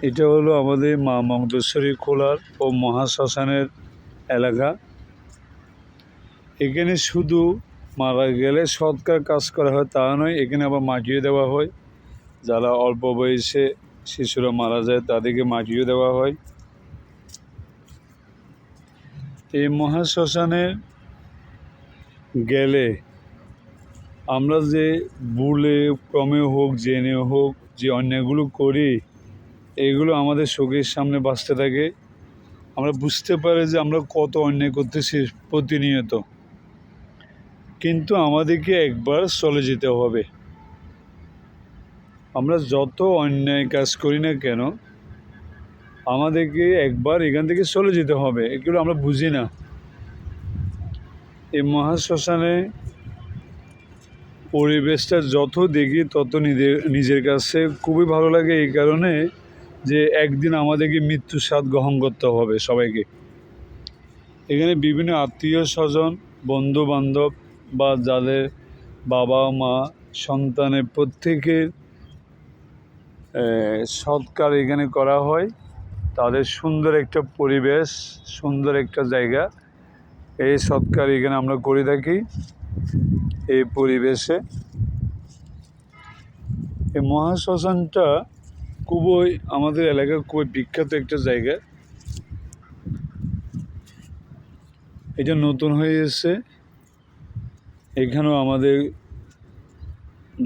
এটা হলো আমাদের মা মগদেশ্বরী খোলার ও মহাশ্মশানের এলাকা। এখানে শুধু মারা গেলে সৎকার কাজ করা হয় তা নয়, এখানে আবার মাটিও দেওয়া হয়। যারা অল্প বয়সে শিশুরা মারা যায় তাদেরকে মাটিও দেওয়া হয়। এই মহাশ্মশানে গেলে আমরা যে ভুলে ক্রমে হোক জেনে হোক যে অন্যায়গুলো করি, এগুলো আমাদের চোখের সামনে বাঁচতে থাকে। আমরা বুঝতে পারি যে আমরা কত অন্যায় করতেছি প্রতিনিয়ত, কিন্তু আমাদেরকে একবার চলে যেতে হবে। আমরা যত অন্যায় কাজ করি না কেন, আমাদেরকে একবার এখান থেকে চলে যেতে হবে। এগুলো আমরা বুঝি না। এই মহাশ্মশানে পরিবেশটা যত দেখি তত নিজের কাছে খুবই ভালো লাগে, এই কারণে যে একদিন আমাদেরকে মৃত্যুর স্বাদ গ্রহণ করতে হবে সবাইকে। এখানে বিভিন্ন আত্মীয় স্বজন, বন্ধু বান্ধব বা যাদের বাবা মা সন্তানের প্রত্যেকের সৎকার এখানে করা হয়। তাদের সুন্দর একটা পরিবেশ, সুন্দর একটা জায়গা, এই সৎকার এখানে আমরা করে থাকি। এই পরিবেশে এই মহাশ্মশানটা খুবই আমাদের এলাকার খুবই বিখ্যাত একটা জায়গা। এটা নতুন হয়ে এসেছে। এখানেও আমাদের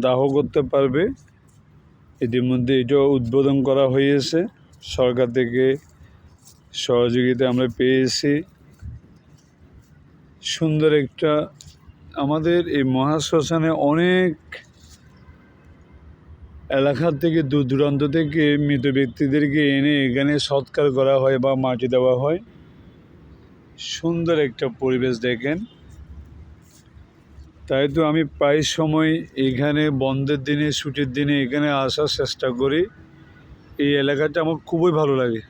দাহ করতে পারবে। ইতিমধ্যে এটাও উদ্বোধন করা হয়েছে। সরকার থেকে সহযোগিতা আমরা পেয়েছি। সুন্দর একটা আমাদের এই মহাশ্মশানে অনেক এলাকা থেকে দূর দূরান্ত থেকে মৃত ব্যক্তিদেরকে এনে এখানে সৎকার করা হয় বা মাটি দেওয়া হয়। সুন্দর একটা পরিবেশ দেখেন। তাই তো আমি প্রায় সময় এখানে বন্ধের দিনে, ছুটির দিনে এখানে আসার চেষ্টা করি। এই এলাকাটা আমার খুবই ভালো লাগে।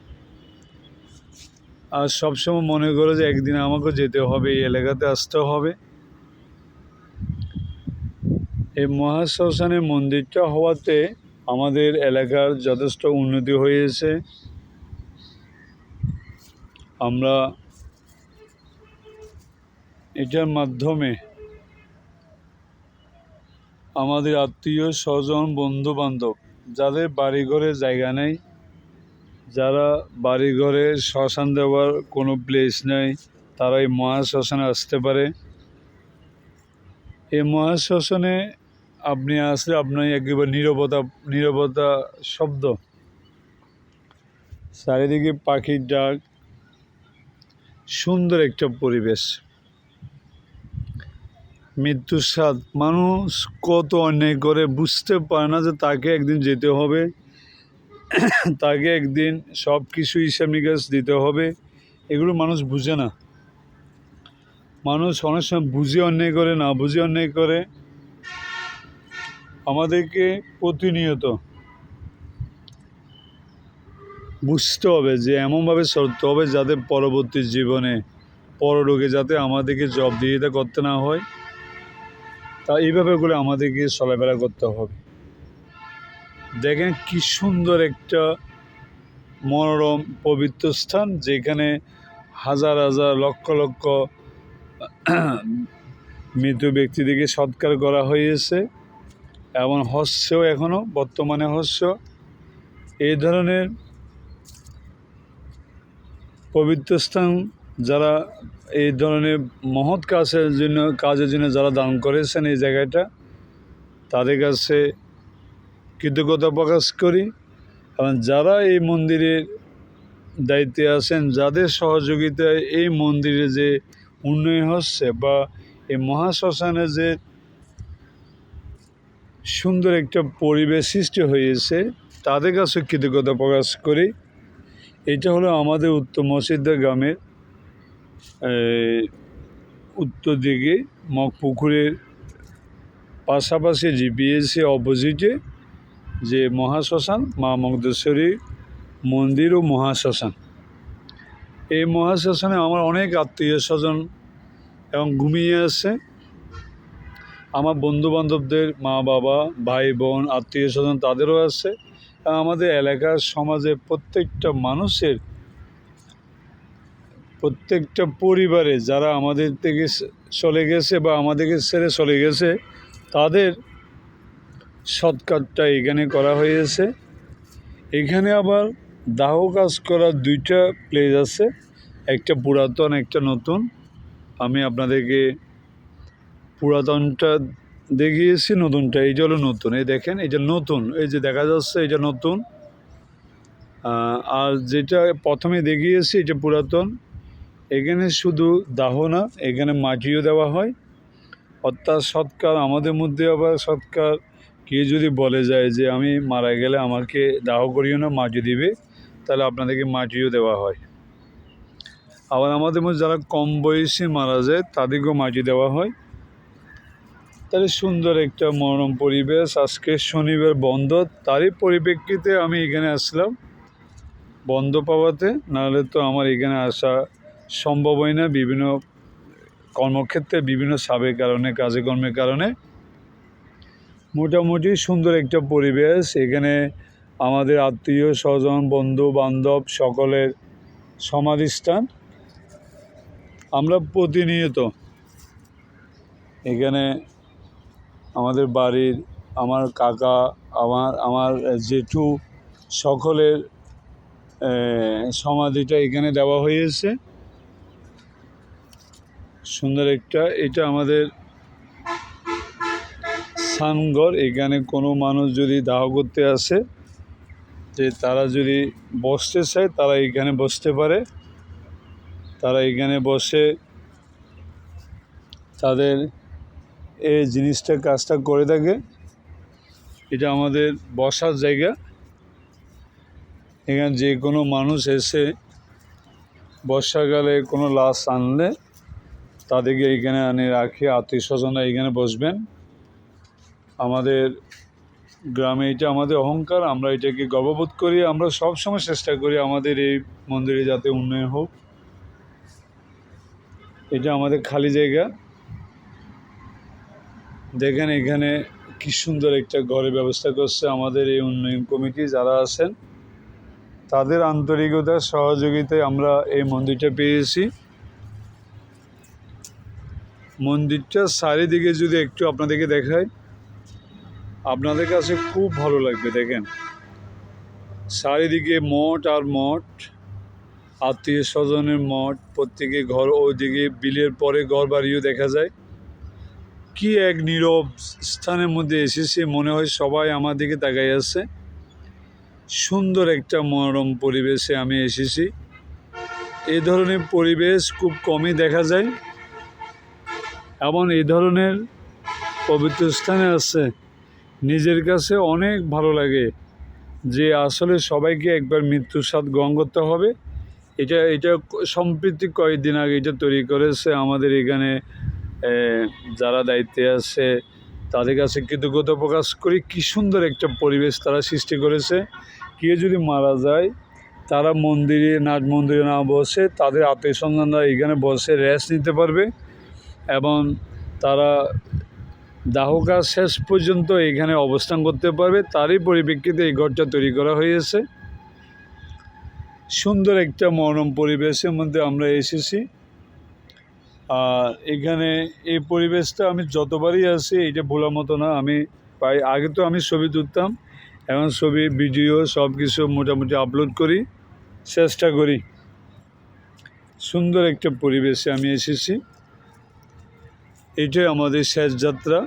আর সবসময় মনে করো যে একদিন আমাকে যেতে হবে, এই এলাকাতে আসতে হবে। এই মহাশ্মশানের মন্দিরটা হওয়াতে আমাদের এলাকার যথেষ্ট উন্নতি হয়েছে। আমরা এটার মাধ্যমে আমাদের আত্মীয় স্বজন, বন্ধু বান্ধব যাদের বাড়িঘরে জায়গা নেই, যারা বাড়িঘরে শ্মশান দেওয়ার কোনো প্লেস নেই, তারা এই মহাশ্মশানে আসতে পারে। এই মহাশ্মশানে আপনি আসলে আপনার একেবারে নীরবতা শব্দ, চারিদিকে পাখির ডাক, সুন্দর একটা পরিবেশ। মৃত্যুর স্বাদ, মানুষ কত অন্যায় করে বুঝতে পারে না যে তাকে একদিন যেতে হবে, তাকে একদিন সব কিছু হিসাব নিকাশ দিতে হবে। এগুলো মানুষ বুঝে না। মানুষ অনেক সময় বুঝে অন্যায় করে, না বুঝে অন্যায় করে। আমাদেরকে প্রতিনিয়ত বুঝতে হবে যে এমনভাবে চলতে হবে যাতে পরবর্তী জীবনে পরলোকে যাতে আমাদেরকে জবাবদিহিতা করতে না হয়। তা এইভাবে করে আমাদেরকে চলাফেরা করতে হবে। দেখেন কি সুন্দর একটা মনোরম পবিত্র স্থান, যেখানে হাজার হাজার লক্ষ লক্ষ মৃত ব্যক্তিদেরকে সৎকার করা হয়েছে এবং হচ্ছেও এখনও, বর্তমানে হচ্ছে। এই ধরনের পবিত্র স্থান যারা এই ধরনের মহৎ কাজের জন্য যারা দান করেছেন এই জায়গাটা, তাদের কাছে কৃতজ্ঞতা প্রকাশ করি। এবং যারা এই মন্দিরের দায়িত্বে আছেন, যাদের সহযোগিতায় এই মন্দিরে যে উন্নয়ন হচ্ছে বা এই মহাশ্মশানে যে সুন্দর একটা পরিবেশ সৃষ্টি হয়েছে, তাদের কাছে কৃতজ্ঞতা প্রকাশ করি। এটা হলো আমাদের উত্তর মসজিদা গ্রামের উত্তর দিকে মগপুকুরের পাশাপাশি জিপিএসসি অপোজিটে যে মহাশ্মশান, মা মগদেশ্বরী মন্দির ও মহাশ্মশান। এই মহাশ্মশানে আমার অনেক আত্মীয় স্বজন এবং ঘুমিয়ে আছে। আমার বন্ধু বান্ধবদের মা বাবা ভাই বোন আত্মীয় স্বজন তাদেরও আছে। আমাদের এলাকার সমাজে প্রত্যেকটা পরিবারে যারা আমাদের থেকে চলে গেছে বা আমাদেরকে ছেড়ে চলে গেছে, তাদের সৎকারটা এখানে করা হয়েছে। এখানে আবার দাহ কাজ করার 2টা প্লেস আছে, একটা পুরাতন, একটা নতুন। আমি আপনাদেরকে পুরাতনটা দেখিয়েছি, নতুনটা এইটা হলো নতুন। এই দেখেন, এটা নতুন, এই যে দেখা যাচ্ছে এটা নতুন। আর যেটা প্রথমে দেখিয়েছি এটা পুরাতন। এখানে শুধু দাহ না, এখানে মাটিও দেওয়া হয়, অর্থাৎ সৎকার। আমাদের মধ্যে আবার সৎকার কেউ যদি বলে যায় যে আমি মারা গেলে আমাকে দাহ করিও না, মাটি দিবে, তাহলে আপনাদেরকে মাটিও দেওয়া হয়। আবার আমাদের মধ্যে যারা কম বয়সে মারা যায় তাদেরকেও মাটি দেওয়া হয়। তাহলে সুন্দর একটা মনোরম পরিবেশ। আজকে শনিবার বন্ধ, তারই পরিপ্রেক্ষিতে আমি এখানে আসলাম বন্ধ পাওয়াতে, নাহলে তো আমার এখানে আসা সম্ভব হয় না, বিভিন্ন কর্মক্ষেত্রে বিভিন্ন সাবের কারণে, কাজে কর্মের কারণে। মোটামুটি সুন্দর একটা পরিবেশ। এখানে আমাদের আত্মীয় স্বজন, বন্ধু বান্ধব সকলের সমাধিস্থান। আমরা প্রতিনিয়ত এখানে আমাদের বাড়ির, আমার কাকা, আমার জেঠু, সকলের সমাধিটা এখানে দেওয়া হয়েছে। সুন্দর একটা, এটা আমাদের স্নানঘর। এখানে কোনো মানুষ যদি দাহ করতে আসে, যে তারা যদি বসতে চায় তারা এখানে বসতে পারে, তারা এখানে বসে তাদের এই জিনিসটা, কাজটা করে থাকে। এটা আমাদের বসার জায়গা। এখানে যে কোনো মানুষ এসে বর্ষাকালে কোনো লাশ আনলে তাদেরকে এখানে আনে রাখে, আত্মীয় স্বজনরা এখানে বসবেন। আমাদের গ্রামে এটা আমাদের অহংকার, আমরা এটাকে গর্ববোধ করি। আমরা সবসময় চেষ্টা করি আমাদের এই মন্দিরে যাতে উন্নয়ন হোক। এটা আমাদের খালি জায়গা। দেখেন এখানে কি সুন্দর একটা ঘরের ব্যবস্থা করছে আমাদের এই উন্নয়ন কমিটি যারা আছেন, তাদের আন্তরিকতার সহযোগিতায় আমরা এই মন্দিরটা পেয়েছি। মন্দিরটা চারিদিকে যদি একটু আপনাদেরকে দেখাই, আপনাদের কাছে খুব ভালো লাগবে। দেখেন চারিদিকে মঠ আর মঠ, আত্মীয় স্বজনের মঠ, প্রত্যেকে ঘর। ওইদিকে বিলের পরে ঘর বাড়িও দেখা যায়। কি এক নীরব স্থানের মধ্যে এসেছে, মনে হয় সবাই আমার দিকে তাকাই আছে। সুন্দর একটা মনোরম পরিবেশে আমি এসেছি। এই ধরনের পরিবেশ খুব কমই দেখা যায়, এবং এই ধরনের পবিত্র স্থানে আছে নিজের কাছে অনেক ভালো লাগে, যে আসলে সবাইকে একবার মৃত্যুর স্বাদ গ্রহণ করতে হবে। এটা সম্প্রতি কয়েকদিন আগে এটা তৈরি করেছে আমাদের এখানে যারা দায়িত্বে আছে, তাদের কাছে কৃতজ্ঞতা প্রকাশ করি। কী সুন্দর একটা পরিবেশ তারা সৃষ্টি করেছে। কেউ যদি মারা যায়, তারা নাট মন্দিরে না বসে তাদের আত্মীয় স্বজনরা এখানে বসে রেস্ট নিতে পারবে, এবং তারা দাহ কাজ শেষ পর্যন্ত এখানে অবস্থান করতে পারবে। তারই পরিপ্রেক্ষিতে এই ঘরটা তৈরি করা হয়েছে। সুন্দর একটা মনোরম পরিবেশের মধ্যে আমরা এসেছি। আর এখানে এই পরিবেশটা আমি যতবারই আসি এটা ভোলার মতো না। আমি প্রায় আগে তো আমি ছবি তুলতাম, এখন ছবি, ভিডিও সব কিছু মোটামুটি আপলোড করি, চেষ্টা করি। সুন্দর একটা পরিবেশে আমি এসেছি। এটাই আমাদের শেষ যাত্রা।